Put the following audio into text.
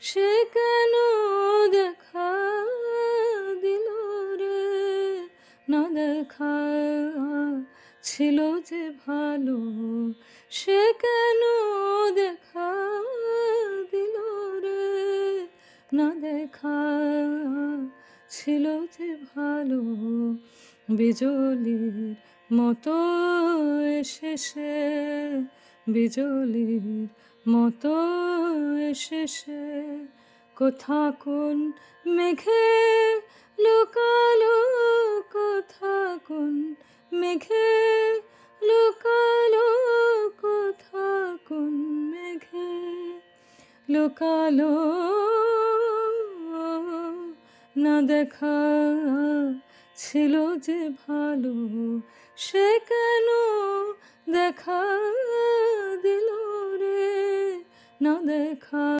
সে কেন দেখা দিল রে, না দেখা ছিল যে ভালো, সে কেন দেখা দিল রে, না দেখা ছিল যে ভালো। বিজলির মতো এসে সে, বিজলির মতো এসে সে কোথা কোন মেঘে লুকালো, কোথা কোন মেঘে লুকালো, কোথা কোন মেঘে লুকালো। না দেখা ছিল যে ভালো, সে কেন দেখা দিল রে, না দেখা।